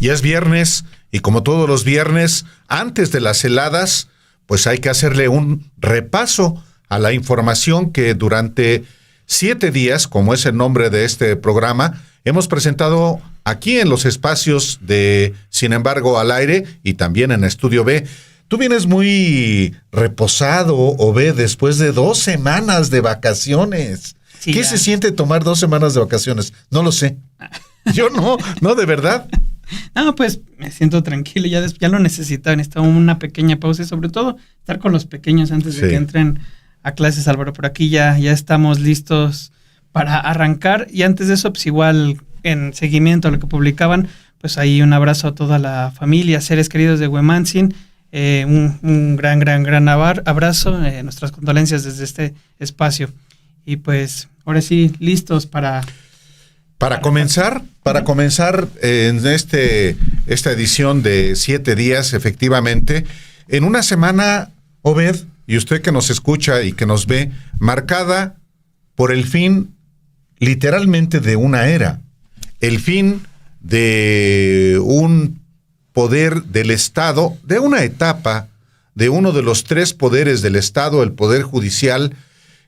Ya es viernes y como todos los viernes, antes de las heladas, pues hay que hacerle un repaso a la información que durante 7 días, como es el nombre de este programa, hemos presentado aquí en los espacios de Sin embargo al aire y también en Estudio B. Tú vienes muy reposado, Obed, después de 2 semanas de vacaciones. Sí, ¿qué se siente tomar 2 semanas de vacaciones? No lo sé. Yo no, de verdad. No, pues me siento tranquilo, ya lo necesitaba una pequeña pausa y sobre todo estar con los pequeños antes de que entren a clases, Álvaro. Por aquí ya estamos listos para arrancar y antes de eso, pues igual en seguimiento a lo que publicaban, pues ahí un abrazo a toda la familia, seres queridos de Huemantzin, un gran abrazo, nuestras condolencias desde este espacio y pues ahora sí, listos para comenzar en esta edición de 7 días, efectivamente, en una semana, Obed, y usted que nos escucha y que nos ve, marcada por el fin, literalmente, de una era, el fin de un poder del Estado, de una etapa de uno de los 3 poderes del Estado, el Poder Judicial,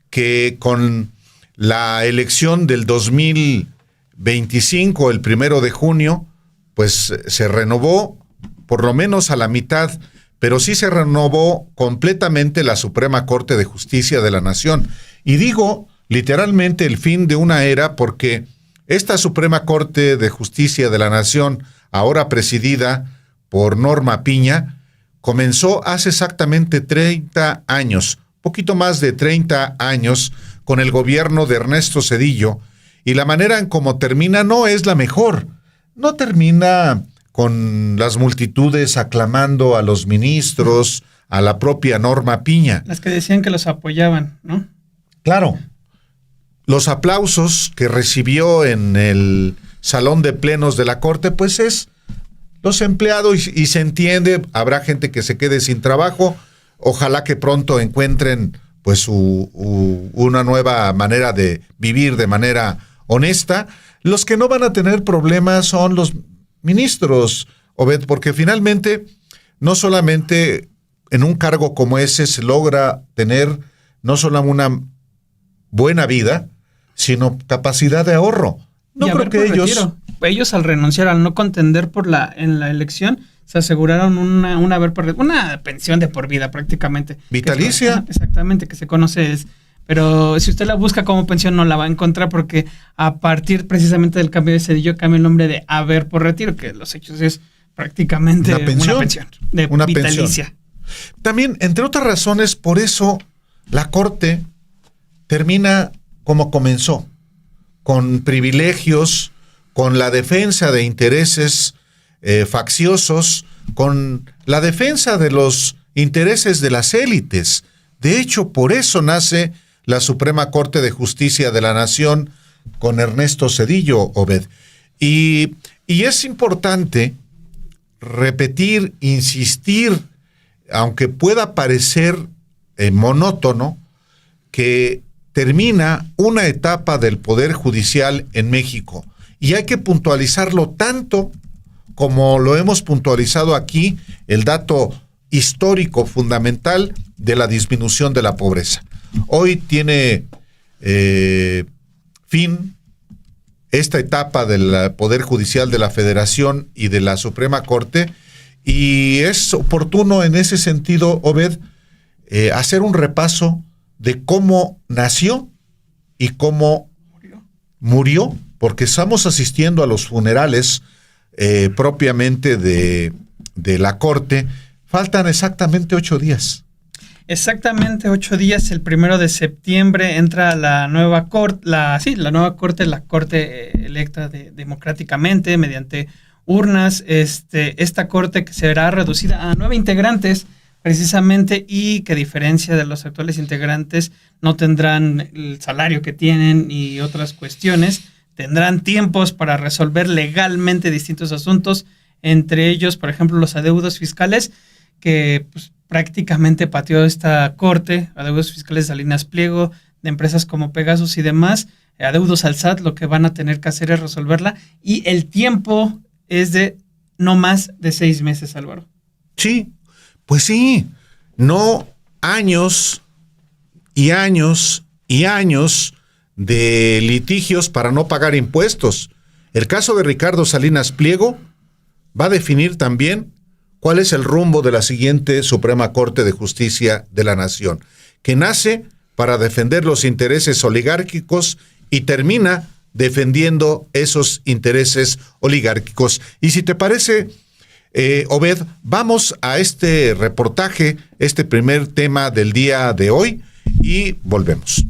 que con la elección del 2025, el 1 de junio, pues se renovó por lo menos a la mitad, pero sí se renovó completamente la Suprema Corte de Justicia de la Nación. Y digo literalmente el fin de una era porque esta Suprema Corte de Justicia de la Nación, ahora presidida por Norma Piña, comenzó hace exactamente 30 años, poquito más de 30 años, con el gobierno de Ernesto Zedillo, y la manera en cómo termina no es la mejor. No termina con las multitudes aclamando a los ministros, a la propia Norma Piña. Las que decían que los apoyaban, ¿no? Claro. Los aplausos que recibió en el salón de plenos de la Corte, pues es los empleados y se entiende, habrá gente que se quede sin trabajo, ojalá que pronto encuentren pues una nueva manera de vivir de manera honesta. Los que no van a tener problemas son los ministros, Obed, porque finalmente no solamente en un cargo como ese se logra tener no solo una buena vida, sino capacidad de ahorro. No creo que ellos al renunciar, al no contender en la elección, se aseguraron una pensión de por vida prácticamente. Vitalicia. Exactamente, que se conoce pero si usted la busca como pensión no la va a encontrar porque a partir precisamente del cambio de Zedillo cambia el nombre de haber por retiro, que los hechos es prácticamente una pensión de vitalicia. Pensión. También, entre otras razones, por eso la Corte termina como comenzó, con privilegios, con la defensa de intereses facciosos, con la defensa de los intereses de las élites. De hecho, por eso nace la Suprema Corte de Justicia de la Nación con Ernesto Zedillo, Obed. Y es importante repetir, insistir, aunque pueda parecer monótono, que termina una etapa del Poder Judicial en México. Y hay que puntualizarlo tanto como lo hemos puntualizado aquí, el dato histórico fundamental de la disminución de la pobreza. Hoy tiene fin esta etapa del Poder Judicial de la Federación y de la Suprema Corte, y es oportuno en ese sentido, Obed, hacer un repaso de cómo nació y cómo murió, porque estamos asistiendo a los funerales propiamente de la Corte. Faltan exactamente 8 días. Exactamente 8 días. El 1 de septiembre entra la nueva Corte, la Corte electa democráticamente mediante urnas. Esta Corte que será reducida a 9 integrantes precisamente, y que a diferencia de los actuales integrantes no tendrán el salario que tienen y otras cuestiones, tendrán tiempos para resolver legalmente distintos asuntos, entre ellos, por ejemplo, los adeudos fiscales, que pues, prácticamente pateó esta Corte, adeudos fiscales de Salinas Pliego, de empresas como Pegasus y demás, adeudos al SAT. Lo que van a tener que hacer es resolverla, y el tiempo es de no más de 6 meses, Álvaro. Sí, pues sí, no años y años y años de litigios para no pagar impuestos. El caso de Ricardo Salinas Pliego va a definir también cuál es el rumbo de la siguiente Suprema Corte de Justicia de la Nación, que nace para defender los intereses oligárquicos y termina defendiendo esos intereses oligárquicos. Y si te parece, Obed, vamos a este reportaje, este primer tema del día de hoy, y volvemos.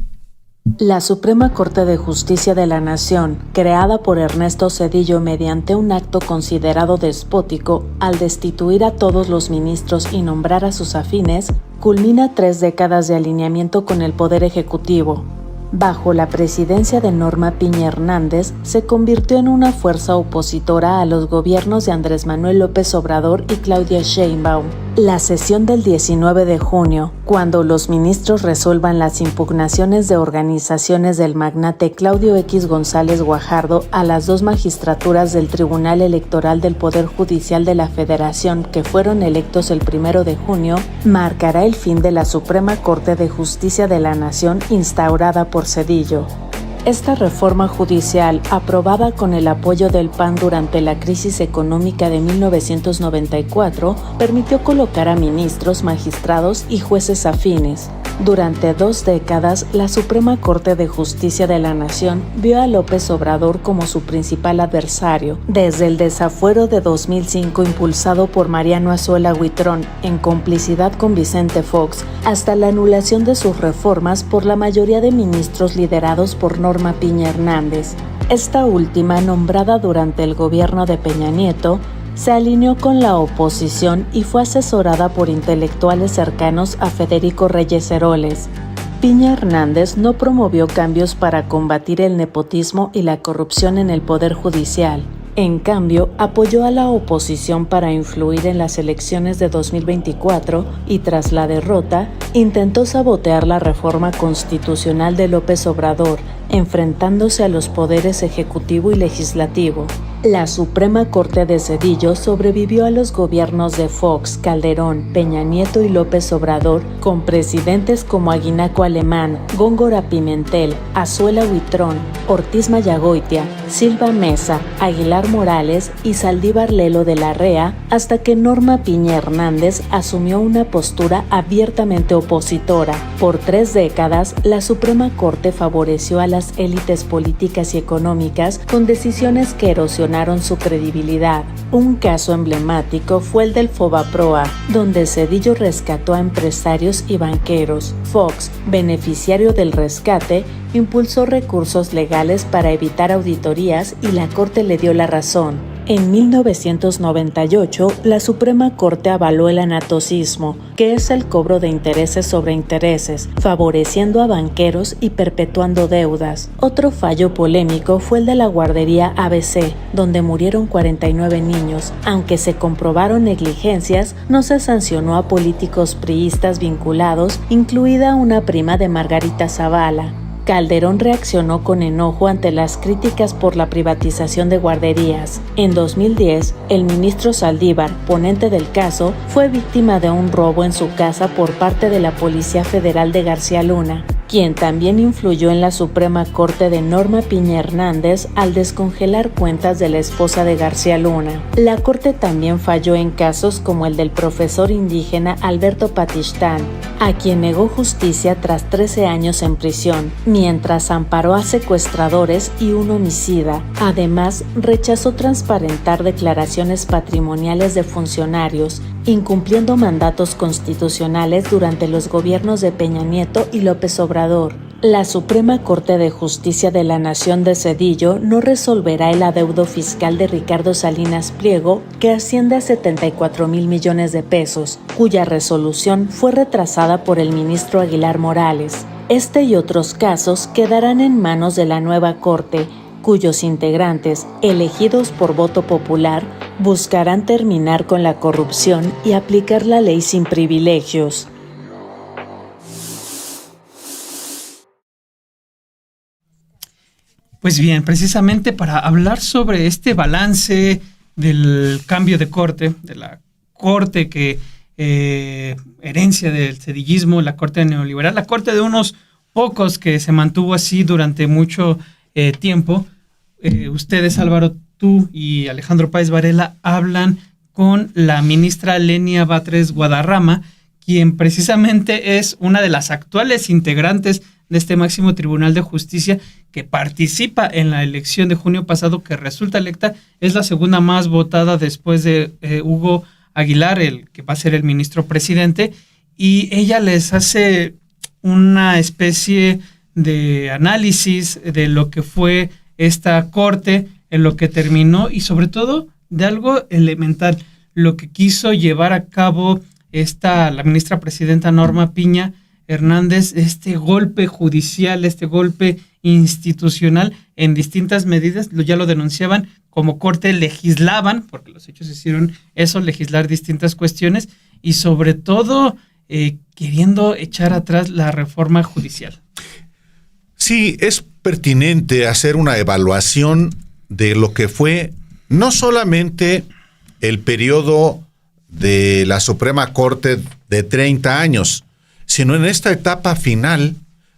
La Suprema Corte de Justicia de la Nación, creada por Ernesto Zedillo mediante un acto considerado despótico al destituir a todos los ministros y nombrar a sus afines, culmina 3 décadas de alineamiento con el Poder Ejecutivo. Bajo la presidencia de Norma Piña Hernández, se convirtió en una fuerza opositora a los gobiernos de Andrés Manuel López Obrador y Claudia Sheinbaum. La sesión del 19 de junio, cuando los ministros resuelvan las impugnaciones de organizaciones del magnate Claudio X González Guajardo a las 2 magistraturas del Tribunal Electoral del Poder Judicial de la Federación que fueron electos el 1 de junio, marcará el fin de la Suprema Corte de Justicia de la Nación instaurada por Zedillo. Esta reforma judicial, aprobada con el apoyo del PAN durante la crisis económica de 1994, permitió colocar a ministros, magistrados y jueces afines. Durante 2 décadas, la Suprema Corte de Justicia de la Nación vio a López Obrador como su principal adversario, desde el desafuero de 2005 impulsado por Mariano Azuela Huitrón en complicidad con Vicente Fox, hasta la anulación de sus reformas por la mayoría de ministros liderados por Norma Piña Hernández. Esta última, nombrada durante el gobierno de Peña Nieto, se alineó con la oposición y fue asesorada por intelectuales cercanos a Federico Reyes Heroles. Piña Hernández no promovió cambios para combatir el nepotismo y la corrupción en el Poder Judicial. En cambio, apoyó a la oposición para influir en las elecciones de 2024 y tras la derrota, intentó sabotear la reforma constitucional de López Obrador, enfrentándose a los poderes ejecutivo y legislativo. La Suprema Corte de Zedillo sobrevivió a los gobiernos de Fox, Calderón, Peña Nieto y López Obrador, con presidentes como Aguinaco Alemán, Góngora Pimentel, Azuela Huitrón, Ortiz Mayagoitia, Silva Mesa, Aguilar Morales y Saldívar Lelo de la Rea, hasta que Norma Piña Hernández asumió una postura abiertamente opositora. Por 3 décadas, la Suprema Corte favoreció a las élites políticas y económicas con decisiones que erosionaron su credibilidad. Un caso emblemático fue el del Fobaproa, donde Zedillo rescató a empresarios y banqueros. Fox, beneficiario del rescate, impulsó recursos legales para evitar auditorías y la Corte le dio la razón. En 1998, la Suprema Corte avaló el anatocismo, que es el cobro de intereses sobre intereses, favoreciendo a banqueros y perpetuando deudas. Otro fallo polémico fue el de la guardería ABC, donde murieron 49 niños. Aunque se comprobaron negligencias, no se sancionó a políticos priistas vinculados, incluida una prima de Margarita Zavala. Calderón reaccionó con enojo ante las críticas por la privatización de guarderías. En 2010, el ministro Saldívar, ponente del caso, fue víctima de un robo en su casa por parte de la Policía Federal de García Luna, quien también influyó en la Suprema Corte de Norma Piña Hernández al descongelar cuentas de la esposa de García Luna. La Corte también falló en casos como el del profesor indígena Alberto Patistán, a quien negó justicia tras 13 años en prisión, mientras amparó a secuestradores y un homicida. Además, rechazó transparentar declaraciones patrimoniales de funcionarios, incumpliendo mandatos constitucionales durante los gobiernos de Peña Nieto y López Obrador. La Suprema Corte de Justicia de la Nación de Zedillo no resolverá el adeudo fiscal de Ricardo Salinas Pliego, que asciende a 74,000 millones de pesos, cuya resolución fue retrasada por el ministro Aguilar Morales. Este y otros casos quedarán en manos de la nueva Corte, cuyos integrantes, elegidos por voto popular, buscarán terminar con la corrupción y aplicar la ley sin privilegios. Pues bien, precisamente para hablar sobre este balance del cambio de corte, de la corte que herencia del cedillismo, la corte neoliberal, la corte de unos pocos que se mantuvo así durante mucho tiempo. Ustedes, Álvaro, tú y Alejandro Páez Varela hablan con la ministra Lenia Batres Guadarrama, quien precisamente es una de las actuales integrantes de este máximo tribunal de justicia que participa en la elección de junio pasado, que resulta electa, es la segunda más votada después de Hugo Aguilar, el que va a ser el ministro presidente, y ella les hace una especie de análisis de lo que fue esta corte, en lo que terminó y sobre todo de algo elemental, lo que quiso llevar a cabo la ministra presidenta Norma Piña Hernández, este golpe judicial, este golpe institucional en distintas medidas, ya lo denunciaban como corte, legislaban, porque los hechos hicieron eso, legislar distintas cuestiones y sobre todo queriendo echar atrás la reforma judicial. Sí, es pertinente hacer una evaluación de lo que fue no solamente el periodo de la Suprema Corte de 30 años, sino en esta etapa final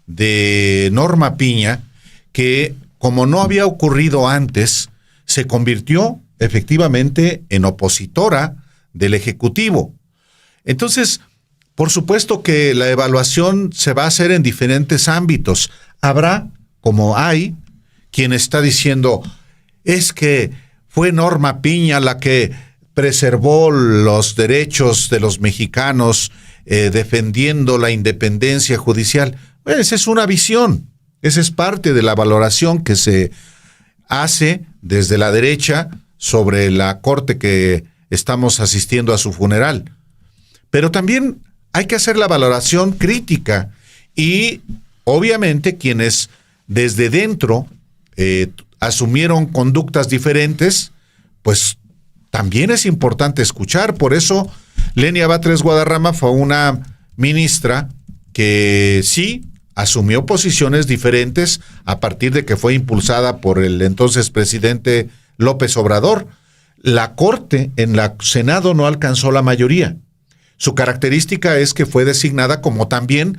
de Norma Piña, que como no había ocurrido antes, se convirtió efectivamente en opositora del Ejecutivo. Entonces, por supuesto que la evaluación se va a hacer en diferentes ámbitos. Habrá, como hay, quien está diciendo, es que fue Norma Piña la que preservó los derechos de los mexicanos, defendiendo la independencia judicial. Bueno, esa es una visión, esa es parte de la valoración que se hace desde la derecha sobre la corte que estamos asistiendo a su funeral. Pero también hay que hacer la valoración crítica y obviamente quienes desde dentro asumieron conductas diferentes, pues también es importante escuchar. Por eso Lenia Batres Guadarrama fue una ministra que sí asumió posiciones diferentes a partir de que fue impulsada por el entonces presidente López Obrador. La Corte en la Senado no alcanzó la mayoría. Su característica es que fue designada como también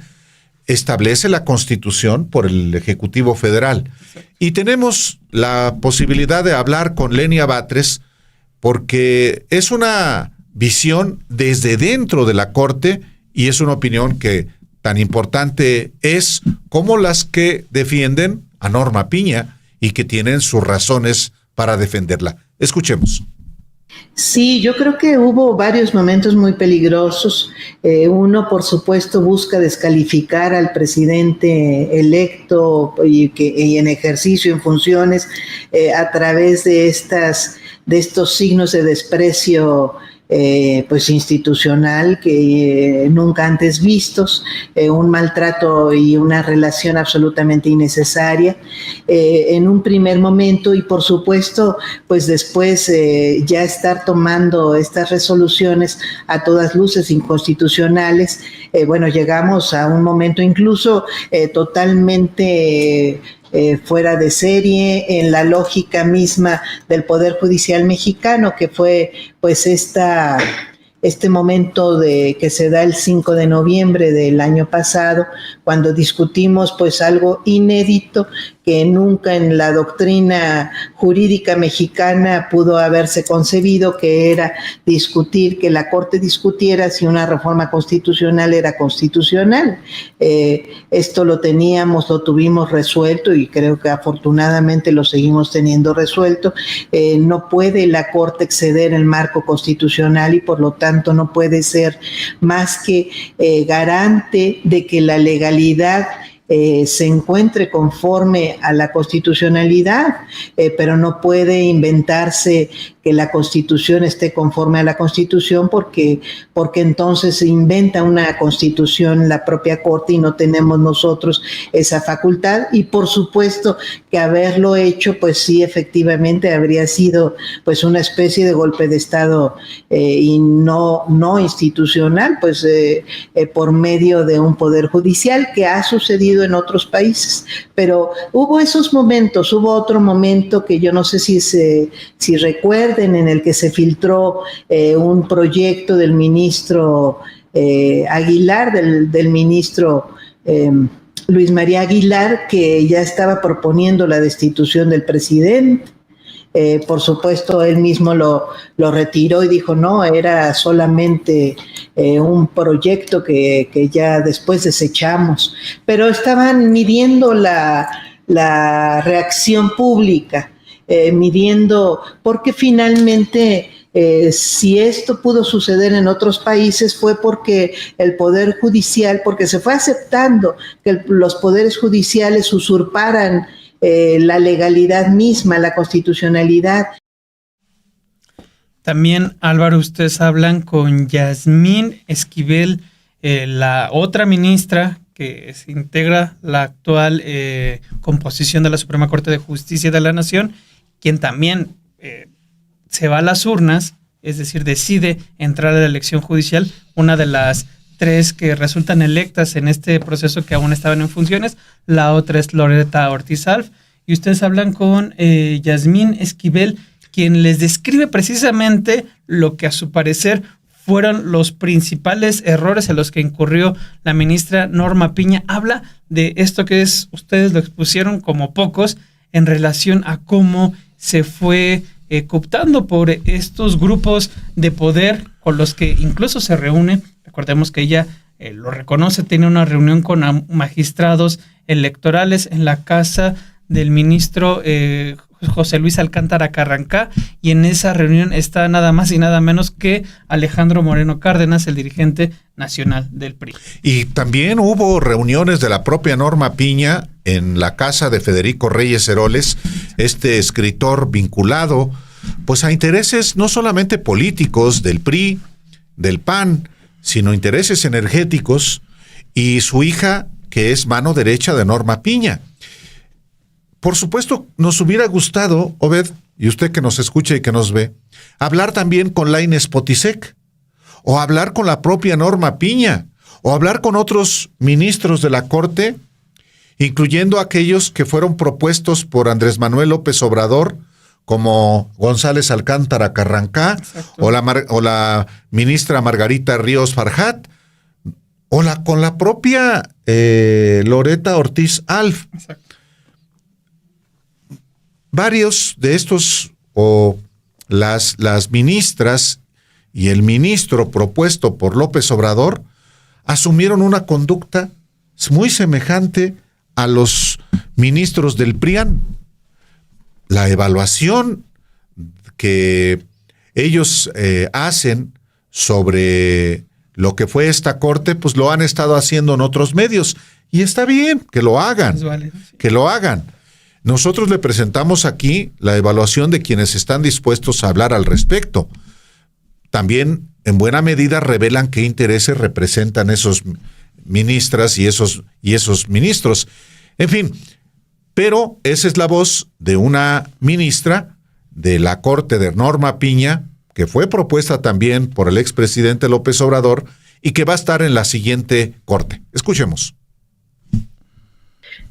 establece la Constitución por el Ejecutivo Federal. Y tenemos la posibilidad de hablar con Lenia Batres porque es una visión desde dentro de la Corte y es una opinión que tan importante es como las que defienden a Norma Piña y que tienen sus razones para defenderla. Escuchemos. Sí, yo creo que hubo varios momentos muy peligrosos. Uno, por supuesto, busca descalificar al presidente electo y en ejercicio, en funciones, a través de estos signos de desprecio pues institucional que nunca antes vistos, un maltrato y una relación absolutamente innecesaria en un primer momento y por supuesto pues después ya estar tomando estas resoluciones a todas luces inconstitucionales. Bueno, llegamos a un momento incluso totalmente fuera de serie en la lógica misma del Poder Judicial mexicano, que fue pues este momento que se da el 5 de noviembre del año pasado, cuando discutimos pues algo inédito que nunca en la doctrina jurídica mexicana pudo haberse concebido, que era discutir, que la Corte discutiera si una reforma constitucional era constitucional. Esto lo tuvimos resuelto y creo que afortunadamente lo seguimos teniendo resuelto. No puede la Corte exceder el marco constitucional y por lo tanto no puede ser más que garante de que la legalidad se encuentre conforme a la constitucionalidad, pero no puede inventarse que la Constitución esté conforme a la Constitución porque entonces se inventa una Constitución la propia Corte y no tenemos nosotros esa facultad y por supuesto que haberlo hecho pues sí efectivamente habría sido pues una especie de golpe de Estado y no institucional pues por medio de un poder judicial que ha sucedido sucedido en otros países. Pero hubo esos momentos, hubo otro momento que yo no sé si recuerden, en el que se filtró un proyecto del ministro Aguilar, del ministro Luis María Aguilar, que ya estaba proponiendo la destitución del presidente. Por supuesto, él mismo lo retiró y dijo no, era solamente un proyecto que ya después desechamos. Pero estaban midiendo la reacción pública, midiendo, porque finalmente si esto pudo suceder en otros países fue porque el Poder Judicial, porque se fue aceptando que los poderes judiciales usurparan la legalidad misma, la constitucionalidad. También, Álvaro, ustedes hablan con Yasmín Esquivel, la otra ministra que se integra la actual composición de la Suprema Corte de Justicia de la Nación, quien también se va a las urnas, es decir, decide entrar a la elección judicial, una de las 3 que resultan electas en este proceso que aún estaban en funciones, la otra es Loreta Ortiz Alf, y ustedes hablan con Yasmín Esquivel, quien les describe precisamente lo que a su parecer fueron los principales errores en los que incurrió la ministra Norma Piña. Habla de esto que ustedes lo expusieron como pocos en relación a cómo se fue cooptando por estos grupos de poder con los que incluso se reúne. Recordemos que ella lo reconoce, tiene una reunión con magistrados electorales en la casa del ministro José Luis Alcántara Carrancá, y en esa reunión está nada más y nada menos que Alejandro Moreno Cárdenas, el dirigente nacional del PRI. Y también hubo reuniones de la propia Norma Piña en la casa de Federico Reyes Heroles, este escritor vinculado pues a intereses no solamente políticos del PRI, del PAN, sino intereses energéticos, y su hija, que es mano derecha de Norma Piña. Por supuesto, nos hubiera gustado, Obed, y usted que nos escucha y que nos ve, hablar también con Lainez Potisek, o hablar con la propia Norma Piña, o hablar con otros ministros de la Corte, incluyendo aquellos que fueron propuestos por Andrés Manuel López Obrador, como González Alcántara Carrancá, o la ministra Margarita Ríos Farjat, con la propia Loreta Ortiz Alf. Exacto. Varios de estos, o las ministras y el ministro propuesto por López Obrador, asumieron una conducta muy semejante a los ministros del PRIAN. La evaluación que ellos hacen sobre lo que fue esta corte, pues lo han estado haciendo en otros medios. Y está bien que lo hagan, que lo hagan. Nosotros le presentamos aquí la evaluación de quienes están dispuestos a hablar al respecto. También, en buena medida, revelan qué intereses representan esos ministras y esos ministros. En fin, pero esa es la voz de una ministra de la Corte, de Norma Piña, que fue propuesta también por el expresidente López Obrador y que va a estar en la siguiente corte. Escuchemos.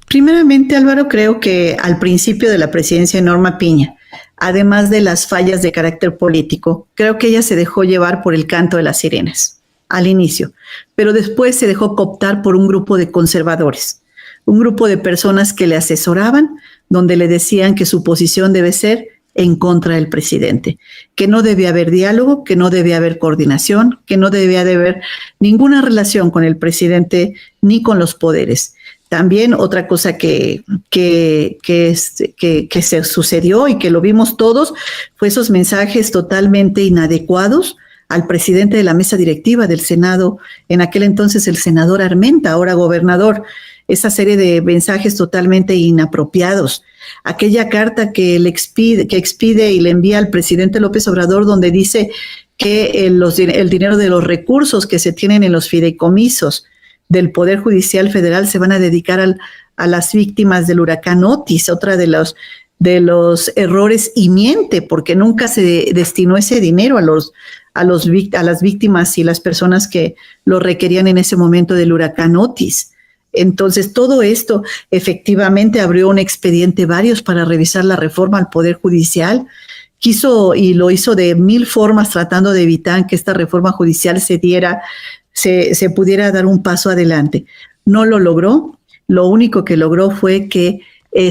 Primeramente, Álvaro, creo que al principio de la presidencia de Norma Piña, además de las fallas de carácter político, creo que ella se dejó llevar por el canto de las sirenas al inicio, pero después se dejó cooptar por un grupo de conservadores, un grupo de personas que le asesoraban, donde le decían que su posición debe ser en contra del presidente, que no debía haber diálogo, que no debía haber coordinación, que no debía de haber ninguna relación con el presidente ni con los poderes. También otra cosa que se sucedió y que lo vimos todos fue esos mensajes totalmente inadecuados al presidente de la mesa directiva del Senado, en aquel entonces el senador Armenta, ahora gobernador, esa serie de mensajes totalmente inapropiados. Aquella carta que expide y le envía al presidente López Obrador, donde dice que el dinero de los recursos que se tienen en los fideicomisos del Poder Judicial Federal se van a dedicar a las víctimas del huracán Otis, otra de los errores, y miente, porque nunca se destinó ese dinero a las víctimas y las personas que lo requerían en ese momento del huracán Otis. Entonces, todo esto efectivamente abrió un expediente varios para revisar la reforma al Poder Judicial. Quiso y lo hizo de 1000 formas tratando de evitar que esta reforma judicial se pudiera dar un paso adelante. No lo logró. Lo único que logró fue que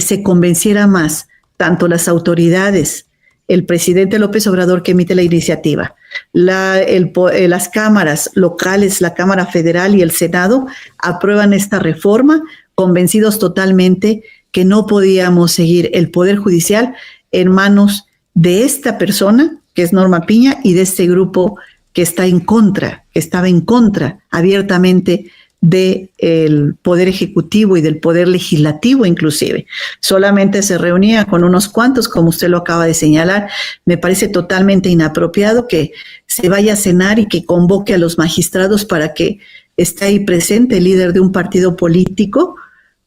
se convenciera más tanto las autoridades, el presidente López Obrador, que emite la iniciativa, las cámaras locales, la Cámara Federal y el Senado aprueban esta reforma, convencidos totalmente que no podíamos seguir el Poder Judicial en manos de esta persona, que es Norma Piña, y de este grupo que estaba en contra abiertamente del Poder Ejecutivo y del Poder Legislativo inclusive. Solamente se reunía con unos cuantos, como usted lo acaba de señalar. Me parece totalmente inapropiado que se vaya a cenar y que convoque a los magistrados para que esté ahí presente el líder de un partido político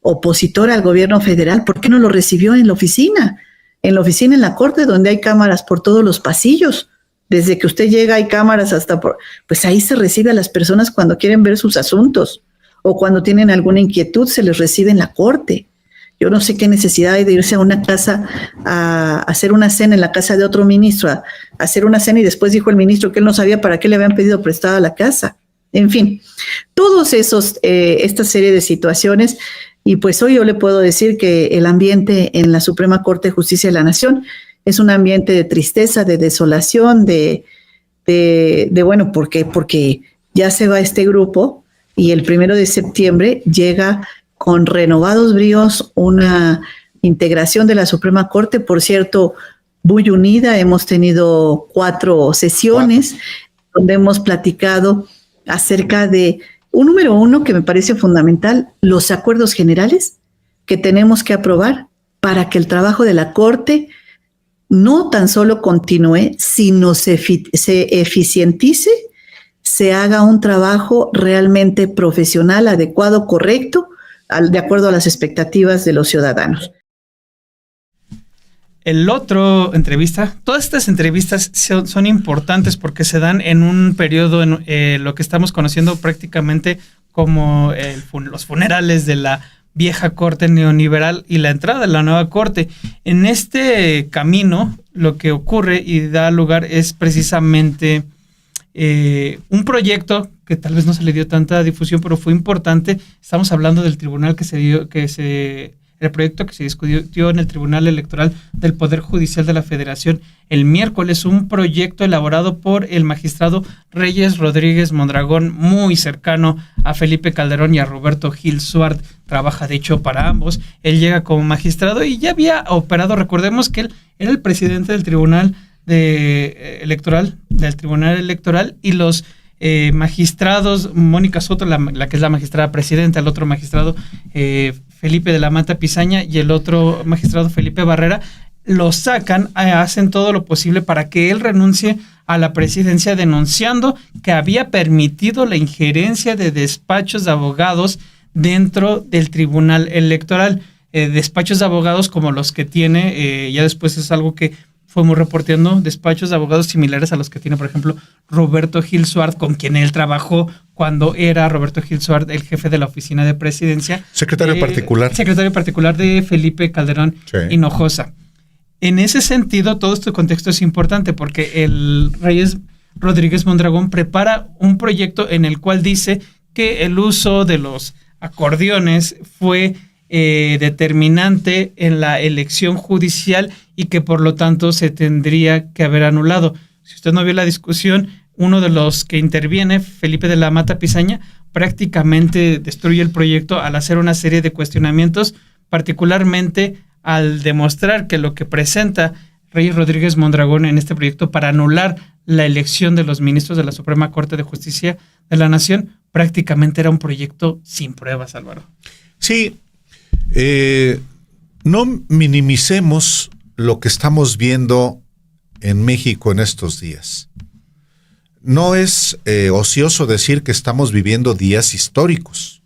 opositor al gobierno federal. ¿Por qué no lo recibió en la oficina? En la corte, donde hay cámaras por todos los pasillos. Desde que usted llega hay cámaras pues ahí se recibe a las personas cuando quieren ver sus asuntos o cuando tienen alguna inquietud, se les recibe en la corte. Yo no sé qué necesidad hay de irse a una casa a hacer una cena en la casa de otro ministro, a hacer una cena, y después dijo el ministro que él no sabía para qué le habían pedido prestada la casa. En fin, todos esta serie de situaciones. Y pues hoy yo le puedo decir que el ambiente en la Suprema Corte de Justicia de la Nación es un ambiente de tristeza, de desolación, bueno, porque ya se va este grupo y el 1 de septiembre llega con renovados bríos una integración de la Suprema Corte, por cierto, muy unida. Hemos tenido 4 sesiones donde hemos platicado acerca de número 1 que me parece fundamental, los acuerdos generales que tenemos que aprobar para que el trabajo de la Corte no tan solo continúe, sino se eficientice, se haga un trabajo realmente profesional, adecuado, correcto, de acuerdo a las expectativas de los ciudadanos. El otro entrevista, todas estas entrevistas son importantes porque se dan en un periodo, en lo que estamos conociendo prácticamente como los funerales de la vieja corte neoliberal y la entrada de la nueva corte. En este camino, lo que ocurre y da lugar es precisamente un proyecto que tal vez no se le dio tanta difusión, pero fue importante. Estamos hablando del tribunal el proyecto que se discutió en el Tribunal Electoral del Poder Judicial de la Federación el miércoles, un proyecto elaborado por el magistrado Reyes Rodríguez Mondragón, muy cercano a Felipe Calderón y a Roberto Gil Suart. Trabaja, de hecho, para ambos. Él llega como magistrado y ya había operado. Recordemos que él era el presidente del Tribunal Electoral, y los magistrados, Mónica Soto, la que es la magistrada presidenta, el otro magistrado Felipe de la Mata Pizaña y el otro magistrado Felipe Barrera, lo sacan, hacen todo lo posible para que él renuncie a la presidencia, denunciando que había permitido la injerencia de despachos de abogados dentro del Tribunal Electoral. Despachos de abogados como los que tiene, ya después es algo que fuimos reporteando, despachos de abogados similares a los que tiene, por ejemplo, Roberto Gil Suart, con quien él trabajó cuando era Roberto Gil Suart el jefe de la oficina de presidencia. Secretario particular de Felipe Calderón Hinojosa. En ese sentido, todo este contexto es importante porque el Reyes Rodríguez Mondragón prepara un proyecto en el cual dice que el uso de los acordeones fue determinante en la elección judicial y que por lo tanto se tendría que haber anulado. Si usted no vio la discusión, uno de los que interviene, Felipe de la Mata Pizaña, prácticamente destruye el proyecto al hacer una serie de cuestionamientos, particularmente al demostrar que lo que presenta Reyes Rodríguez Mondragón en este proyecto para anular la elección de los ministros de la Suprema Corte de Justicia de la Nación prácticamente era un proyecto sin pruebas, Álvaro. Sí, no minimicemos lo que estamos viendo en México en estos días. No es ocioso decir que estamos viviendo días históricos,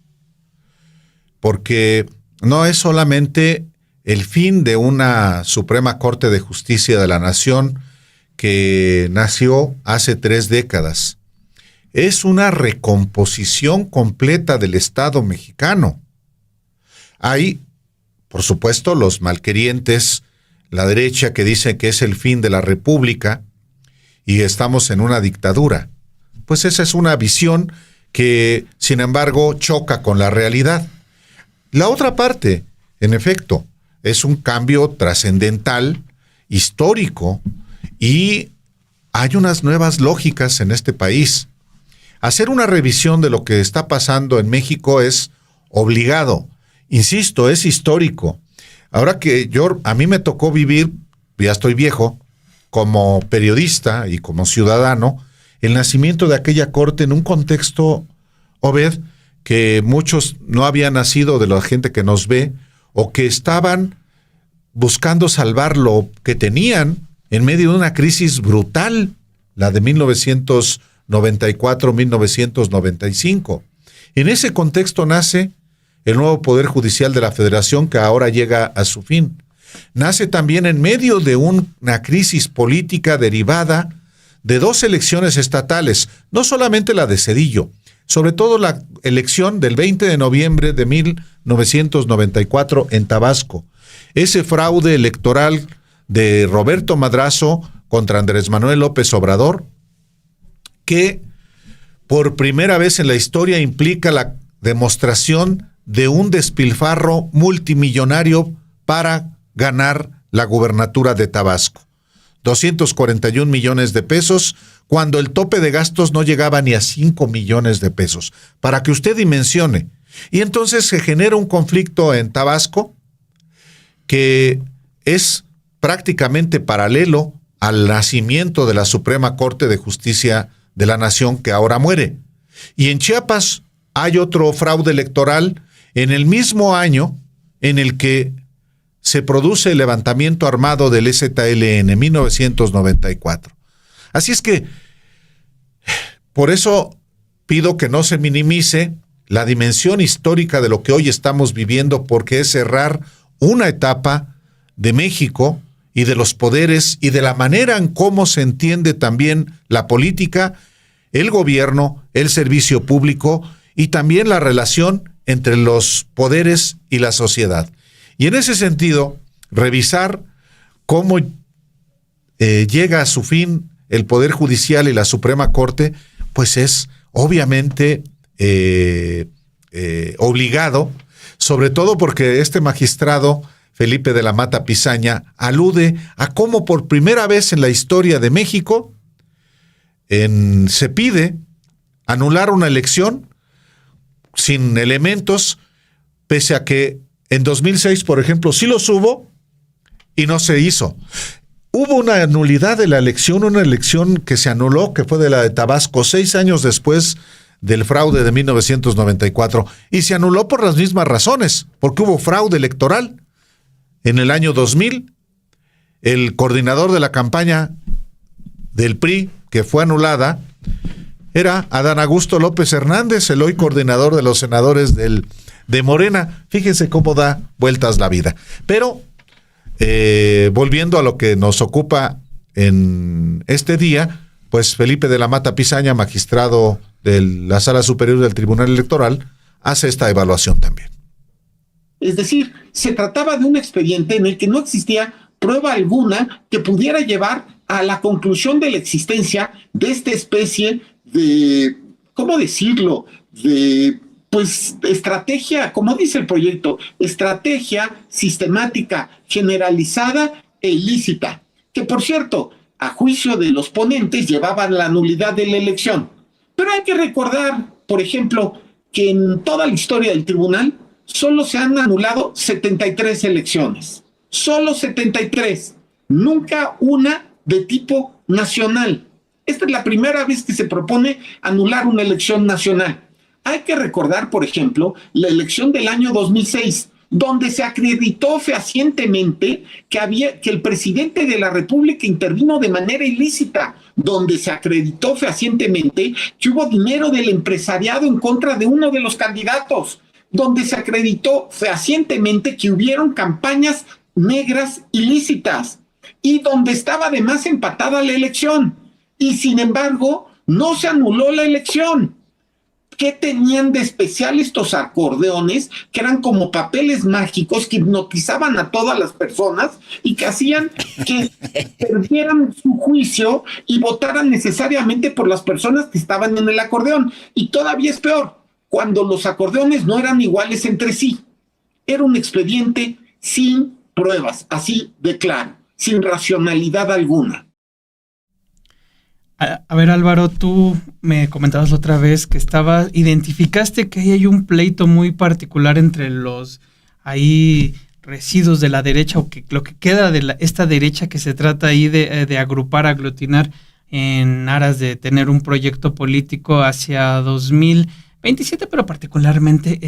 porque no es solamente el fin de una Suprema Corte de Justicia de la Nación que nació hace 3 décadas. Es una recomposición completa del Estado mexicano. Hay, por supuesto, los malquerientes, la derecha que dice que es el fin de la república y estamos en una dictadura. Pues esa es una visión que, sin embargo, choca con la realidad. La otra parte, en efecto, es un cambio trascendental, histórico, y hay unas nuevas lógicas en este país. Hacer una revisión de lo que está pasando en México es obligado. Insisto, es histórico. Ahora que a mí me tocó vivir, ya estoy viejo, como periodista y como ciudadano, el nacimiento de aquella corte en un contexto, Obed, que muchos no habían nacido de la gente que nos ve, o que estaban buscando salvar lo que tenían en medio de una crisis brutal, la de 1994-1995. En ese contexto nace el nuevo Poder Judicial de la Federación, que ahora llega a su fin. Nace también en medio de una crisis política derivada de 2 elecciones estatales, no solamente la de Zedillo, sobre todo la elección del 20 de noviembre de 1994 en Tabasco. Ese fraude electoral de Roberto Madrazo contra Andrés Manuel López Obrador, que por primera vez en la historia implica la demostración de un despilfarro multimillonario para ganar la gubernatura de Tabasco. 241 millones de pesos, cuando el tope de gastos no llegaba ni a 5 millones de pesos, para que usted dimensione. Y entonces se genera un conflicto en Tabasco que es prácticamente paralelo al nacimiento de la Suprema Corte de Justicia de la Nación, que ahora muere. Y en Chiapas hay otro fraude electoral en el mismo año en el que se produce el levantamiento armado del EZLN en 1994. Así es que, por eso pido que no se minimice la dimensión histórica de lo que hoy estamos viviendo, porque es cerrar una etapa de México y de los poderes y de la manera en cómo se entiende también la política, el gobierno, el servicio público y también la relación entre los poderes y la sociedad. Y en ese sentido, revisar cómo llega a su fin el Poder Judicial y la Suprema Corte, pues es obviamente obligado, sobre todo porque este magistrado, Felipe de la Mata Pizaña, alude a cómo por primera vez en la historia de México se pide anular una elección sin elementos, pese a que en 2006, por ejemplo, sí los hubo y no se hizo. Hubo una nulidad de la elección, una elección que se anuló, que fue de la de Tabasco, 6 años después del fraude de 1994, y se anuló por las mismas razones, porque hubo fraude electoral. En el año 2000, el coordinador de la campaña del PRI, que fue anulada, era Adán Augusto López Hernández, el hoy coordinador de los senadores de Morena. Fíjense cómo da vueltas la vida. Pero, volviendo a lo que nos ocupa en este día, pues Felipe de la Mata Pizaña, magistrado de la Sala Superior del Tribunal Electoral, hace esta evaluación también. Es decir, se trataba de un expediente en el que no existía prueba alguna que pudiera llevar a la conclusión de la existencia de esta especie de, ¿cómo decirlo?, de, pues, estrategia, como dice el proyecto, estrategia sistemática, generalizada e ilícita, que por cierto, a juicio de los ponentes, llevaban la nulidad de la elección. Pero hay que recordar, por ejemplo, que en toda la historia del tribunal solo se han anulado 73 elecciones. Solo 73. Nunca una de tipo nacional. Esta es la primera vez que se propone anular una elección nacional. Hay que recordar, por ejemplo, la elección del año 2006, donde se acreditó fehacientemente que el presidente de la República intervino de manera ilícita, donde se acreditó fehacientemente que hubo dinero del empresariado en contra de uno de los candidatos, donde se acreditó fehacientemente que hubieron campañas negras ilícitas y donde estaba además empatada la elección. Y sin embargo, no se anuló la elección. ¿Qué tenían de especial estos acordeones que eran como papeles mágicos que hipnotizaban a todas las personas y que hacían que perdieran su juicio y votaran necesariamente por las personas que estaban en el acordeón? Y todavía es peor, cuando los acordeones no eran iguales entre sí. Era un expediente sin pruebas, así de claro, sin racionalidad alguna. A ver, Álvaro, tú me comentabas la otra vez que identificaste que ahí hay un pleito muy particular entre los ahí residuos de la derecha, o que lo que queda de esta derecha que se trata ahí de agrupar, aglutinar en aras de tener un proyecto político hacia 2027, pero particularmente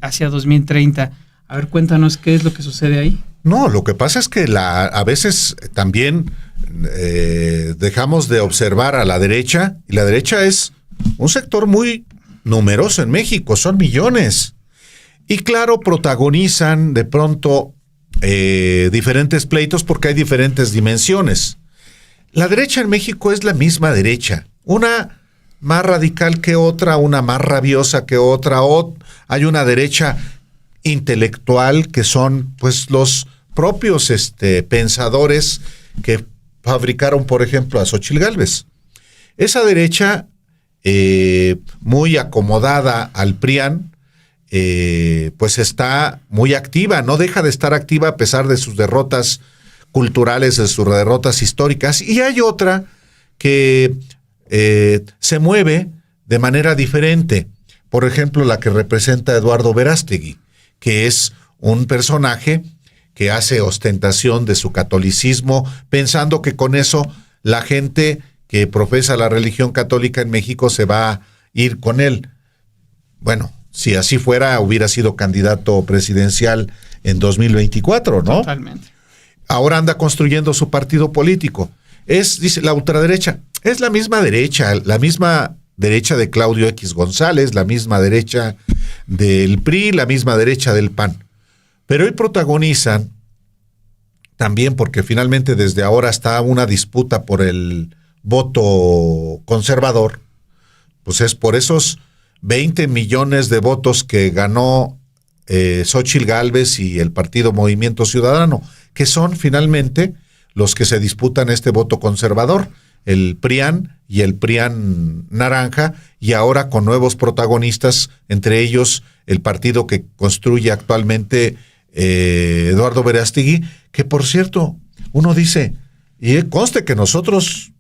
hacia 2030. A ver, cuéntanos qué es lo que sucede ahí. No, lo que pasa es que a veces también dejamos de observar a la derecha, y la derecha es un sector muy numeroso en México, son millones. Y claro, protagonizan de pronto diferentes pleitos porque hay diferentes dimensiones. La derecha en México es la misma derecha, una más radical que otra, una más rabiosa que otra, hay una derecha intelectual que son pues los propios pensadores que fabricaron, por ejemplo, a Xóchitl Gálvez. Esa derecha muy acomodada al PRIAN, pues está muy activa, no deja de estar activa a pesar de sus derrotas culturales, de sus derrotas históricas. Y hay otra que se mueve de manera diferente. Por ejemplo, la que representa a Eduardo Verástegui, que es un personaje que hace ostentación de su catolicismo, pensando que con eso la gente que profesa la religión católica en México se va a ir con él. Bueno, si así fuera, hubiera sido candidato presidencial en 2024, ¿no? Totalmente. Ahora anda construyendo su partido político. Dice la ultraderecha, es la misma derecha de Claudio X González, la misma derecha del PRI, la misma derecha del PAN. Pero hoy protagonizan también, porque finalmente desde ahora está una disputa por el voto conservador, pues es por esos 20 millones de votos que ganó Xóchitl Gálvez y el partido Movimiento Ciudadano, que son finalmente los que se disputan este voto conservador, el PRIAN y el PRIAN naranja, y ahora con nuevos protagonistas, entre ellos el partido que construye actualmente Eduardo Verástegui, que por cierto, uno dice, y conste que nosotros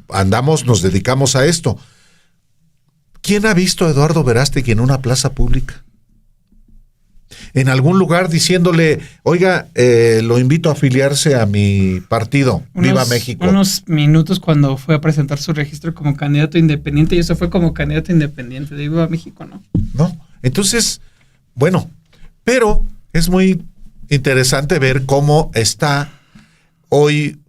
nos dedicamos a esto. ¿Quién ha visto a Eduardo Verástegui en una plaza pública? En algún lugar diciéndole, oiga, lo invito a afiliarse a mi partido, Viva México. Unos minutos cuando fue a presentar su registro como candidato independiente, y eso fue como candidato independiente de Viva México, ¿no? No, entonces, bueno, pero es muy interesante ver cómo está hoy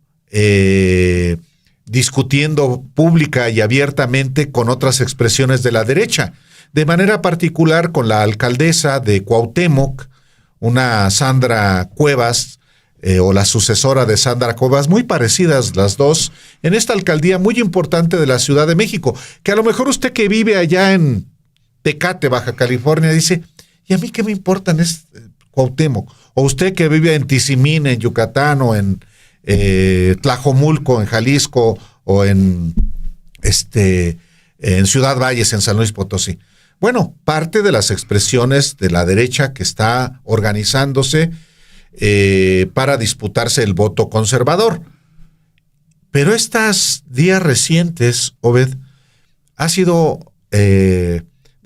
discutiendo pública y abiertamente con otras expresiones de la derecha, de manera particular con la alcaldesa de Cuauhtémoc, una Sandra Cuevas, o la sucesora de Sandra Cuevas, muy parecidas las dos, en esta alcaldía muy importante de la Ciudad de México, que a lo mejor usted que vive allá en Tecate, Baja California, dice, ¿y a mí qué me importan Cuauhtémoc? O usted que vive en Tizimín, en Yucatán, o en Tlajomulco, en Jalisco, o en Ciudad Valles, en San Luis Potosí. Bueno, parte de las expresiones de la derecha que está organizándose para disputarse el voto conservador. Pero estos días recientes, Obed, ha sido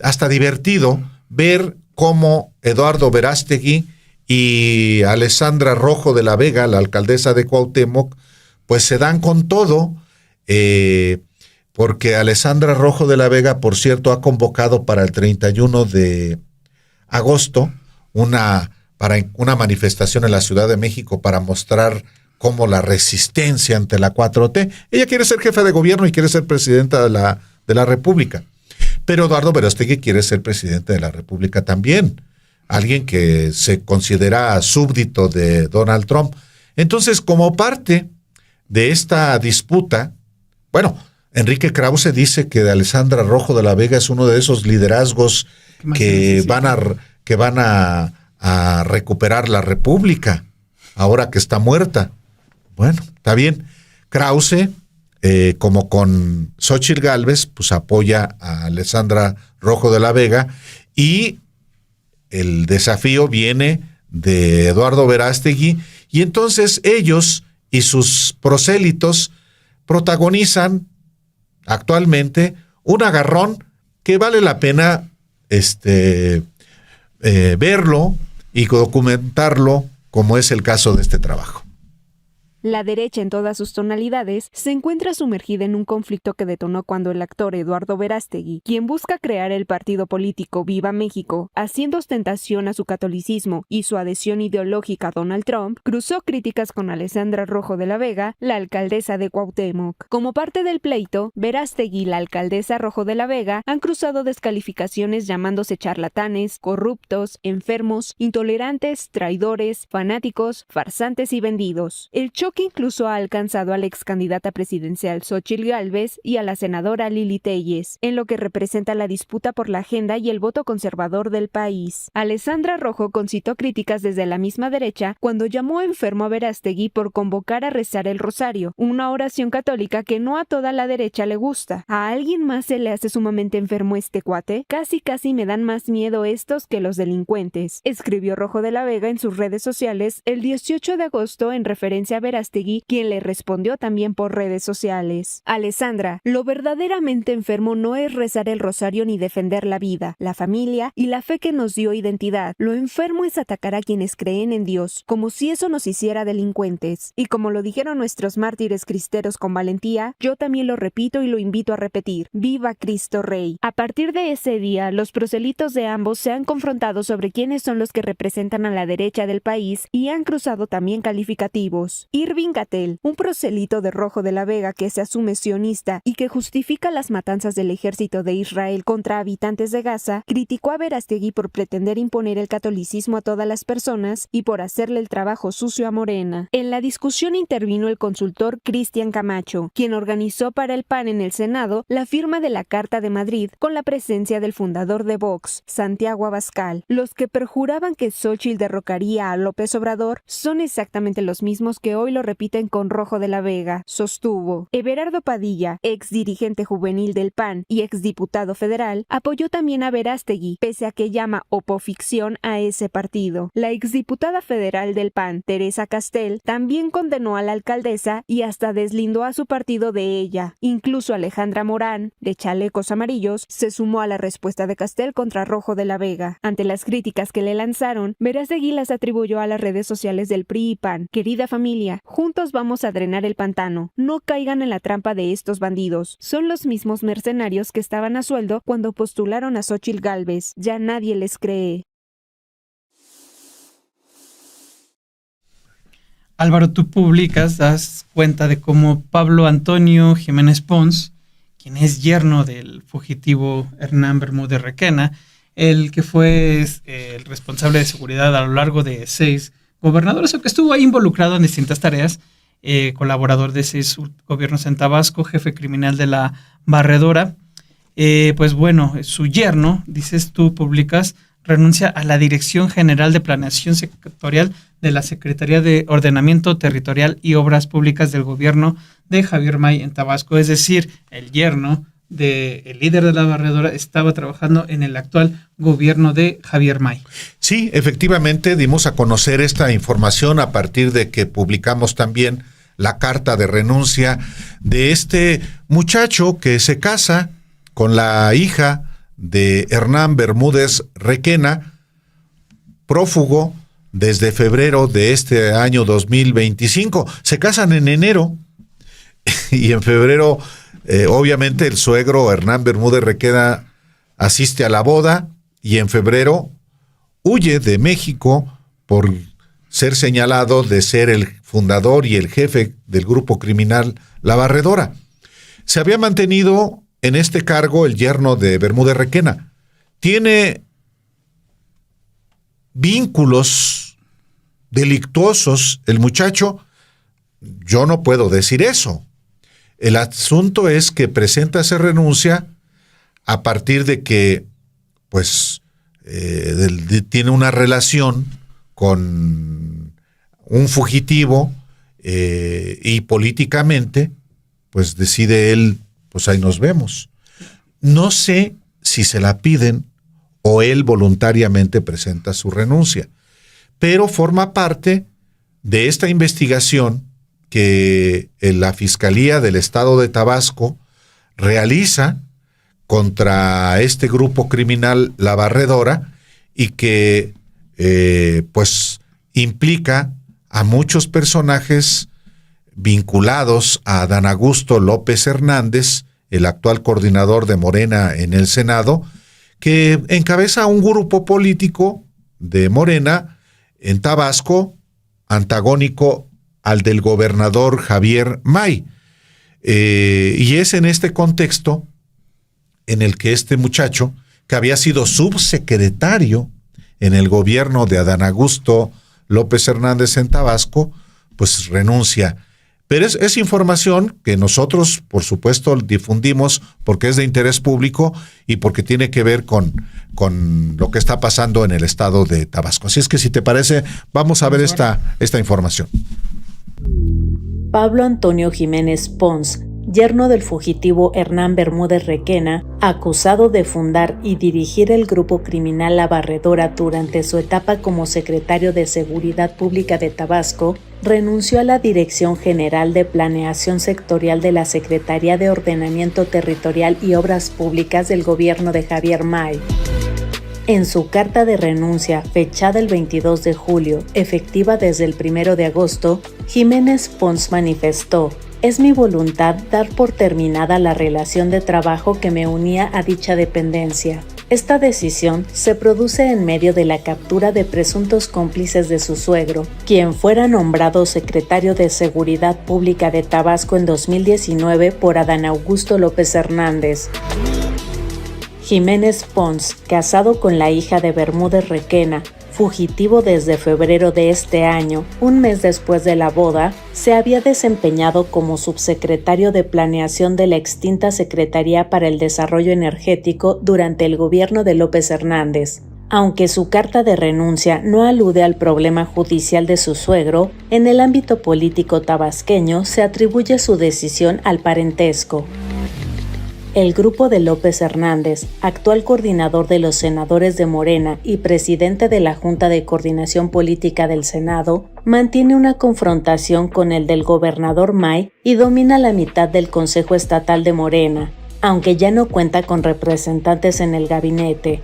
hasta divertido ver cómo Eduardo Verástegui y Alessandra Rojo de la Vega, la alcaldesa de Cuauhtémoc, pues se dan con todo, porque Alessandra Rojo de la Vega, por cierto, ha convocado para el 31 de agosto una manifestación en la Ciudad de México para mostrar cómo la resistencia ante la 4T. Ella quiere ser jefa de gobierno y quiere ser presidenta de la República. Pero Eduardo Verástegui quiere ser presidente de la República también. Alguien que se considera súbdito de Donald Trump. Entonces, como parte de esta disputa, bueno, Enrique Krause dice que de Alessandra Rojo de la Vega es uno de esos liderazgos que van a recuperar la República ahora que está muerta. Bueno, está bien. Krause, como con Xóchitl Gálvez, pues apoya a Alessandra Rojo de la Vega, y el desafío viene de Eduardo Verástegui, y entonces ellos y sus prosélitos protagonizan actualmente un agarrón que vale la pena verlo y documentarlo, como es el caso de este trabajo. La derecha en todas sus tonalidades se encuentra sumergida en un conflicto que detonó cuando el actor Eduardo Verástegui, quien busca crear el partido político Viva México, haciendo ostentación a su catolicismo y su adhesión ideológica a Donald Trump, cruzó críticas con Alessandra Rojo de la Vega, la alcaldesa de Cuauhtémoc. Como parte del pleito, Verástegui y la alcaldesa Rojo de la Vega han cruzado descalificaciones llamándose charlatanes, corruptos, enfermos, intolerantes, traidores, fanáticos, farsantes y vendidos. El choque incluso ha alcanzado a la ex candidata presidencial Xóchitl Gálvez y a la senadora Lili Téllez, en lo que representa la disputa por la agenda y el voto conservador del país. Alessandra Rojo concitó críticas desde la misma derecha cuando llamó enfermo a Verástegui por convocar a rezar el rosario, una oración católica que no a toda la derecha le gusta. ¿A alguien más se le hace sumamente enfermo este cuate? Casi me dan más miedo estos que los delincuentes, escribió Rojo de la Vega en sus redes sociales el 18 de agosto en referencia a Verástegui, quien le respondió también por redes sociales. Alessandra, lo verdaderamente enfermo no es rezar el rosario ni defender la vida, la familia y la fe que nos dio identidad. Lo enfermo es atacar a quienes creen en Dios, como si eso nos hiciera delincuentes. Y como lo dijeron nuestros mártires cristeros con valentía, yo también lo repito y lo invito a repetir. ¡Viva Cristo Rey! A partir de ese día, los proselitos de ambos se han confrontado sobre quiénes son los que representan a la derecha del país y han cruzado también calificativos. Irving Gatell, un proselito de Rojo de la Vega que se asume sionista y que justifica las matanzas del ejército de Israel contra habitantes de Gaza, criticó a Verástegui por pretender imponer el catolicismo a todas las personas y por hacerle el trabajo sucio a Morena. En la discusión intervino el consultor Cristian Camacho, quien organizó para el PAN en el Senado la firma de la Carta de Madrid con la presencia del fundador de Vox, Santiago Abascal. Los que perjuraban que Xóchitl derrocaría a López Obrador son exactamente los mismos que hoy lo repiten con Rojo de la Vega, sostuvo. Everardo Padilla, ex dirigente juvenil del PAN y ex diputado federal, apoyó también a Verástegui, pese a que llama opoficción a ese partido. La exdiputada federal del PAN, Teresa Castel, también condenó a la alcaldesa y hasta deslindó a su partido de ella. Incluso Alejandra Morán, de Chalecos Amarillos, se sumó a la respuesta de Castel contra Rojo de la Vega. Ante las críticas que le lanzaron, Verástegui las atribuyó a las redes sociales del PRI y PAN. Querida familia, juntos vamos a drenar el pantano. No caigan en la trampa de estos bandidos. Son los mismos mercenarios que estaban a sueldo cuando postularon a Xóchitl Gálvez. Ya nadie les cree. Álvaro, tú publicas, das cuenta de cómo Pablo Antonio Jiménez Pons, quien es yerno del fugitivo Hernán Bermúdez Requena, el que fue el responsable de seguridad a lo largo de 6 gobernadores, o que estuvo ahí involucrado en distintas tareas, colaborador de 6 gobiernos en Tabasco, jefe criminal de la Barredora. Pues bueno, su yerno, dices tú, publicas, renuncia a la Dirección General de Planeación Sectorial de la Secretaría de Ordenamiento Territorial y Obras Públicas del gobierno de Javier May en Tabasco. Es decir, el yerno del líder de la Barredora estaba trabajando en el actual gobierno de Javier May. Sí, efectivamente dimos a conocer esta información a partir de que publicamos también la carta de renuncia de este muchacho que se casa con la hija de Hernán Bermúdez Requena, prófugo desde febrero de este año 2025. Se casan en enero y en febrero obviamente el suegro Hernán Bermúdez Requena asiste a la boda y en febrero huye de México por ser señalado de ser el fundador y el jefe del grupo criminal La Barredora. Se había mantenido en este cargo el yerno de Bermúdez Requena. Tiene vínculos delictuosos el muchacho. Yo no puedo decir eso. El asunto es que presenta esa renuncia a partir de que, pues, tiene una relación con un fugitivo y políticamente, pues decide él, pues ahí nos vemos. No sé si se la piden o él voluntariamente presenta su renuncia, pero forma parte de esta investigación que la Fiscalía del Estado de Tabasco realiza contra este grupo criminal La Barredora y que pues implica a muchos personajes vinculados a Adán Augusto López Hernández, el actual coordinador de Morena en el Senado, que encabeza un grupo político de Morena en Tabasco, antagónico al del gobernador Javier May. Y es en este contexto en el que este muchacho, que había sido subsecretario en el gobierno de Adán Augusto López Hernández en Tabasco, pues renuncia. Pero es información que nosotros, por supuesto, difundimos porque es de interés público y porque tiene que ver con lo que está pasando en el estado de Tabasco. Así es que, si te parece, vamos a ver esta información. Pablo Antonio Jiménez Pons, yerno del fugitivo Hernán Bermúdez Requena, acusado de fundar y dirigir el grupo criminal La Barredora durante su etapa como secretario de Seguridad Pública de Tabasco, renunció a la Dirección General de Planeación Sectorial de la Secretaría de Ordenamiento Territorial y Obras Públicas del gobierno de Javier May. En su carta de renuncia, fechada el 22 de julio, efectiva desde el 1 de agosto, Jiménez Pons manifestó: "Es mi voluntad dar por terminada la relación de trabajo que me unía a dicha dependencia. Esta decisión se produce en medio de la captura de presuntos cómplices de su suegro, quien fuera nombrado secretario de Seguridad Pública de Tabasco en 2019 por Adán Augusto López Hernández". Jiménez Pons, casado con la hija de Bermúdez Requena, fugitivo desde febrero de este año, un mes después de la boda, se había desempeñado como subsecretario de Planeación de la extinta Secretaría para el Desarrollo Energético durante el gobierno de López Hernández. Aunque su carta de renuncia no alude al problema judicial de su suegro, en el ámbito político tabasqueño se atribuye su decisión al parentesco. El grupo de López Hernández, actual coordinador de los senadores de Morena y presidente de la Junta de Coordinación Política del Senado, mantiene una confrontación con el del gobernador May y domina la mitad del Consejo Estatal de Morena, aunque ya no cuenta con representantes en el gabinete.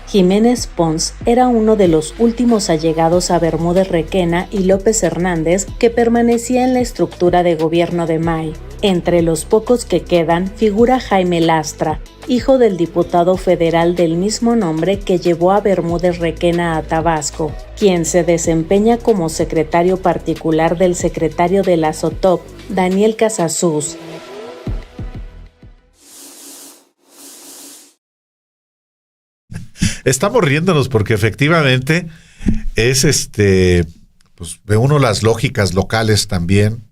Jiménez Pons era uno de los últimos allegados a Bermúdez Requena y López Hernández que permanecía en la estructura de gobierno de May. Entre los pocos que quedan figura Jaime Lastra, hijo del diputado federal del mismo nombre que llevó a Bermúdez Requena a Tabasco, quien se desempeña como secretario particular del secretario de la SOTOP, Daniel Casasus. Estamos riéndonos porque efectivamente es pues ve uno las lógicas locales también,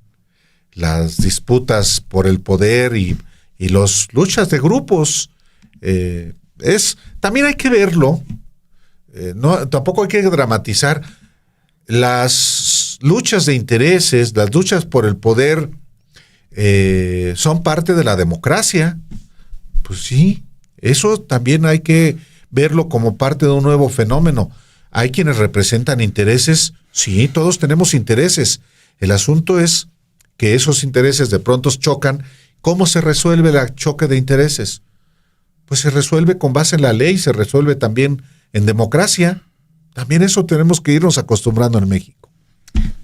las disputas por el poder y las luchas de grupos. También hay que verlo, tampoco hay que dramatizar. Las luchas de intereses, las luchas por el poder son parte de la democracia. Pues sí, eso también hay que verlo como parte de un nuevo fenómeno. Hay quienes representan intereses, sí, todos tenemos intereses. El asunto es que esos intereses de pronto chocan. ¿Cómo se resuelve el choque de intereses? Pues se resuelve con base en la ley, se resuelve también en democracia. También eso tenemos que irnos acostumbrando en México.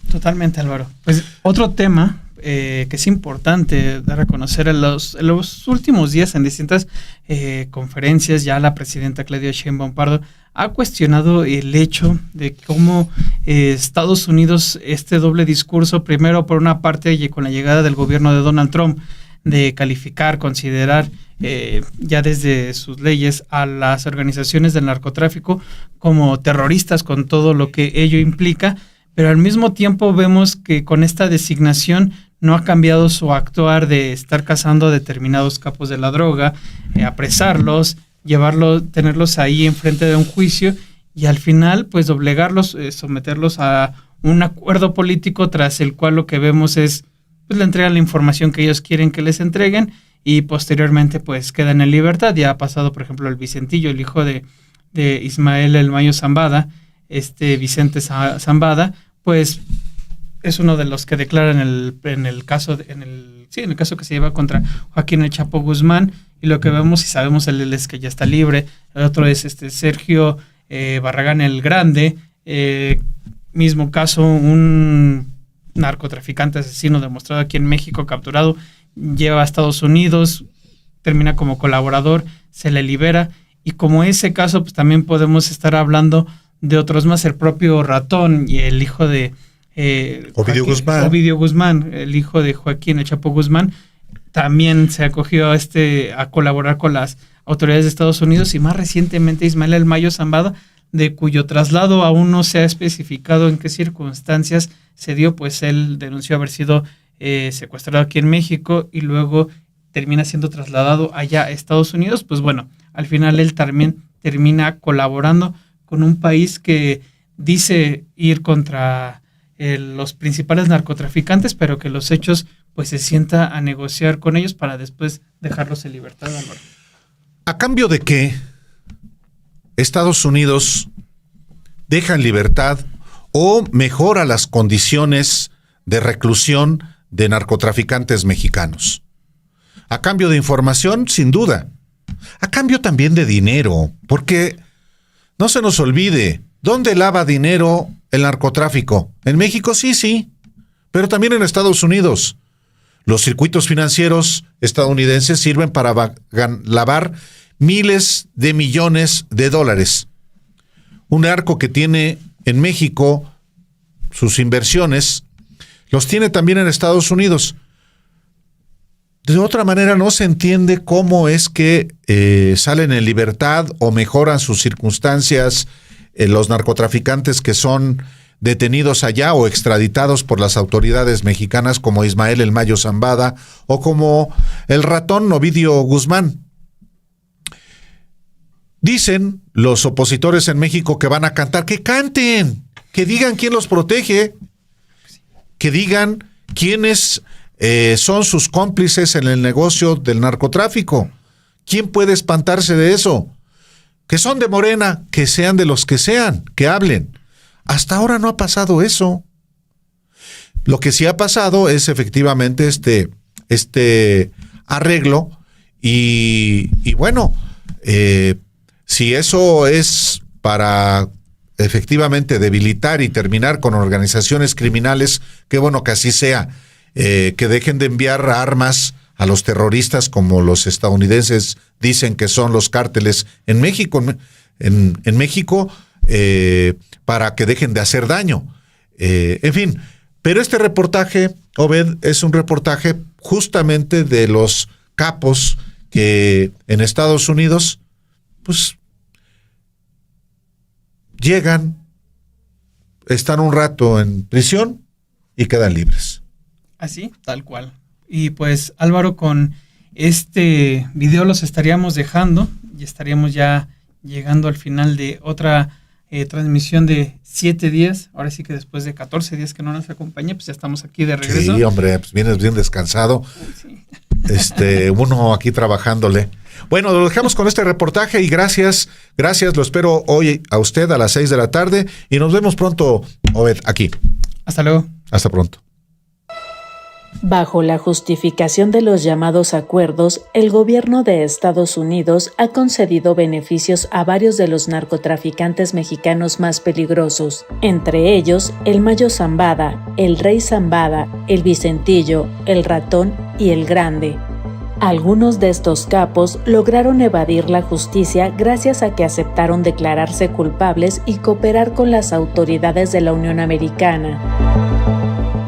Totalmente, Álvaro. Pues otro tema que es importante dar a conocer en los últimos días en distintas conferencias, ya la presidenta Claudia Sheinbaum Pardo ha cuestionado el hecho de cómo Estados Unidos, este doble discurso, primero por una parte y con la llegada del gobierno de Donald Trump, de calificar, considerar ya desde sus leyes a las organizaciones del narcotráfico como terroristas con todo lo que ello implica, pero al mismo tiempo vemos que con esta designación no ha cambiado su actuar de estar cazando a determinados capos de la droga, apresarlos, tenerlos ahí enfrente de un juicio y al final pues doblegarlos, someterlos a un acuerdo político tras el cual lo que vemos es pues le entregan la información que ellos quieren que les entreguen y posteriormente pues quedan en libertad. Ya ha pasado, por ejemplo, el Vicentillo, el hijo de Ismael El Mayo Zambada, Vicente Zambada, pues es uno de los que declaran en el caso que se lleva contra Joaquín El Chapo Guzmán, y lo que vemos y sabemos él es que ya está libre. El otro es Sergio Barragán el Grande, mismo caso, un narcotraficante asesino demostrado aquí en México, capturado, lleva a Estados Unidos, termina como colaborador, se le libera, y como ese caso pues también podemos estar hablando de otros más, el propio Ratón y el hijo de Ovidio Guzmán, el hijo de Joaquín El Chapo Guzmán, también se acogió a colaborar con las autoridades de Estados Unidos, y más recientemente Ismael El Mayo Zambada, de cuyo traslado aún no se ha especificado en qué circunstancias se dio, pues él denunció haber sido secuestrado aquí en México y luego termina siendo trasladado allá a Estados Unidos. Pues bueno, al final él también termina colaborando con un país que dice ir contra los principales narcotraficantes, pero que los hechos pues se sienta a negociar con ellos para después dejarlos en libertad, Álvaro. ¿A cambio de qué Estados Unidos deja en libertad o mejora las condiciones de reclusión de narcotraficantes mexicanos? A cambio de información, sin duda. A cambio también de dinero, porque no se nos olvide, ¿dónde lava dinero el narcotráfico? En México sí, pero también en Estados Unidos. Los circuitos financieros estadounidenses sirven para lavar miles de millones de dólares. Un narco que tiene en México sus inversiones, los tiene también en Estados Unidos. De otra manera no se entiende cómo es que salen en libertad o mejoran sus circunstancias los narcotraficantes que son detenidos allá o extraditados por las autoridades mexicanas, como Ismael El Mayo Zambada o como el Ratón Ovidio Guzmán. Dicen los opositores en México que van a cantar, que canten, que digan quién los protege, que digan quiénes son sus cómplices en el negocio del narcotráfico. ¿Quién puede espantarse de eso? Que son de Morena, que sean de los que sean, que hablen. Hasta ahora no ha pasado eso. Lo que sí ha pasado es efectivamente este arreglo y bueno, si eso es para efectivamente debilitar y terminar con organizaciones criminales, qué bueno que así sea, que dejen de enviar armas a los terroristas como los estadounidenses dicen que son los cárteles en México, en México, para que dejen de hacer daño. En fin, pero este reportaje, Obed, es un reportaje justamente de los capos que en Estados Unidos, pues, llegan, están un rato en prisión y quedan libres. Así, tal cual. Y pues, Álvaro, con este video los estaríamos dejando y estaríamos ya llegando al final de otra transmisión de 7 días. Ahora sí que después de 14 días que no nos acompaña, pues ya estamos aquí de regreso. Sí, hombre, pues vienes bien descansado. Sí. Uno aquí trabajándole. Bueno, lo dejamos con este reportaje y gracias, lo espero hoy a usted a las 6 de la tarde y nos vemos pronto, Obed, aquí. Hasta luego. Hasta pronto. Bajo la justificación de los llamados acuerdos, el gobierno de Estados Unidos ha concedido beneficios a varios de los narcotraficantes mexicanos más peligrosos, entre ellos el Mayo Zambada, el Rey Zambada, el Vicentillo, el Ratón y el Grande. Algunos de estos capos lograron evadir la justicia gracias a que aceptaron declararse culpables y cooperar con las autoridades de la Unión Americana.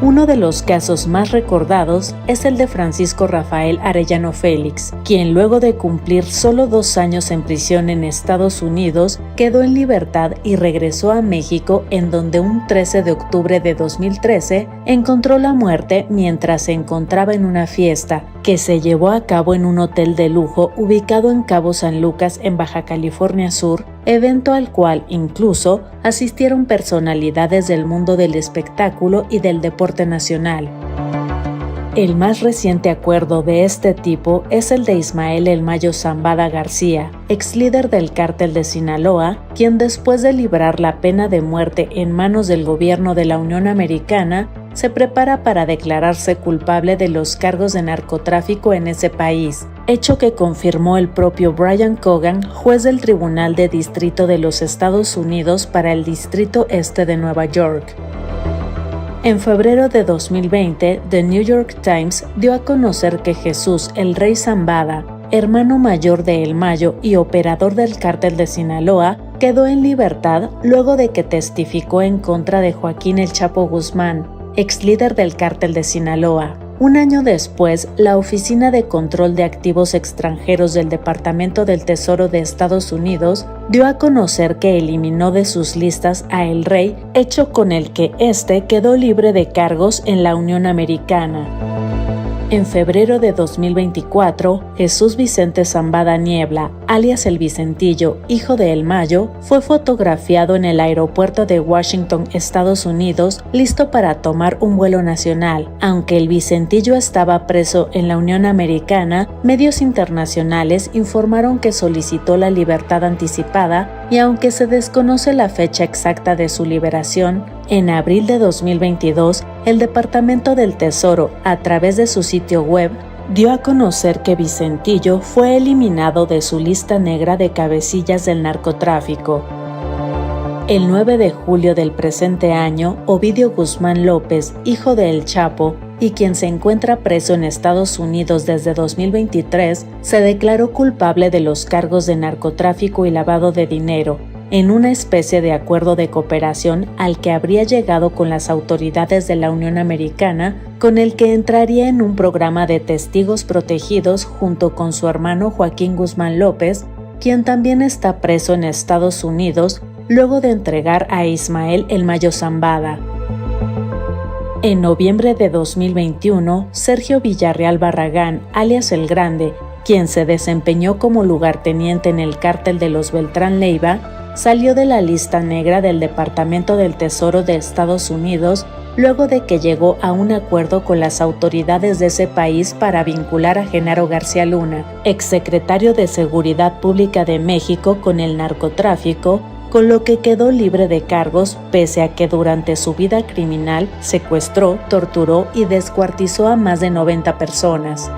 Uno de los casos más recordados es el de Francisco Rafael Arellano Félix, quien luego de cumplir solo 2 años en prisión en Estados Unidos, quedó en libertad y regresó a México, en donde un 13 de octubre de 2013 encontró la muerte mientras se encontraba en una fiesta que se llevó a cabo en un hotel de lujo ubicado en Cabo San Lucas, en Baja California Sur, evento al cual incluso asistieron personalidades del mundo del espectáculo y del deporte nacional. El más reciente acuerdo de este tipo es el de Ismael El Mayo Zambada García, ex líder del cártel de Sinaloa, quien después de librar la pena de muerte en manos del gobierno de la Unión Americana, se prepara para declararse culpable de los cargos de narcotráfico en ese país, hecho que confirmó el propio Brian Cogan, juez del Tribunal de Distrito de los Estados Unidos para el Distrito Este de Nueva York. En febrero de 2020, The New York Times dio a conocer que Jesús El Rey Zambada, hermano mayor de El Mayo y operador del cártel de Sinaloa, quedó en libertad luego de que testificó en contra de Joaquín El Chapo Guzmán, ex líder del cártel de Sinaloa. Un año después, la Oficina de Control de Activos Extranjeros del Departamento del Tesoro de Estados Unidos dio a conocer que eliminó de sus listas a El Rey, hecho con el que éste quedó libre de cargos en la Unión Americana. En febrero de 2024, Jesús Vicente Zambada Niebla, alias El Vicentillo, hijo de El Mayo, fue fotografiado en el aeropuerto de Washington, Estados Unidos, listo para tomar un vuelo nacional. Aunque El Vicentillo estaba preso en la Unión Americana, medios internacionales informaron que solicitó la libertad anticipada y aunque se desconoce la fecha exacta de su liberación, en abril de 2022, el Departamento del Tesoro, a través de su sitio web, dio a conocer que Vicentillo fue eliminado de su lista negra de cabecillas del narcotráfico. El 9 de julio del presente año, Ovidio Guzmán López, hijo de El Chapo, y quien se encuentra preso en Estados Unidos desde 2023, se declaró culpable de los cargos de narcotráfico y lavado de dinero, en una especie de acuerdo de cooperación al que habría llegado con las autoridades de la Unión Americana, con el que entraría en un programa de testigos protegidos junto con su hermano Joaquín Guzmán López, quien también está preso en Estados Unidos, luego de entregar a Ismael El Mayo Zambada. En noviembre de 2021, Sergio Villarreal Barragán, alias El Grande, quien se desempeñó como lugarteniente en el cártel de los Beltrán Leiva, salió de la lista negra del Departamento del Tesoro de Estados Unidos luego de que llegó a un acuerdo con las autoridades de ese país para vincular a Genaro García Luna, exsecretario de Seguridad Pública de México, con el narcotráfico, con lo que quedó libre de cargos pese a que durante su vida criminal secuestró, torturó y descuartizó a más de 90 personas.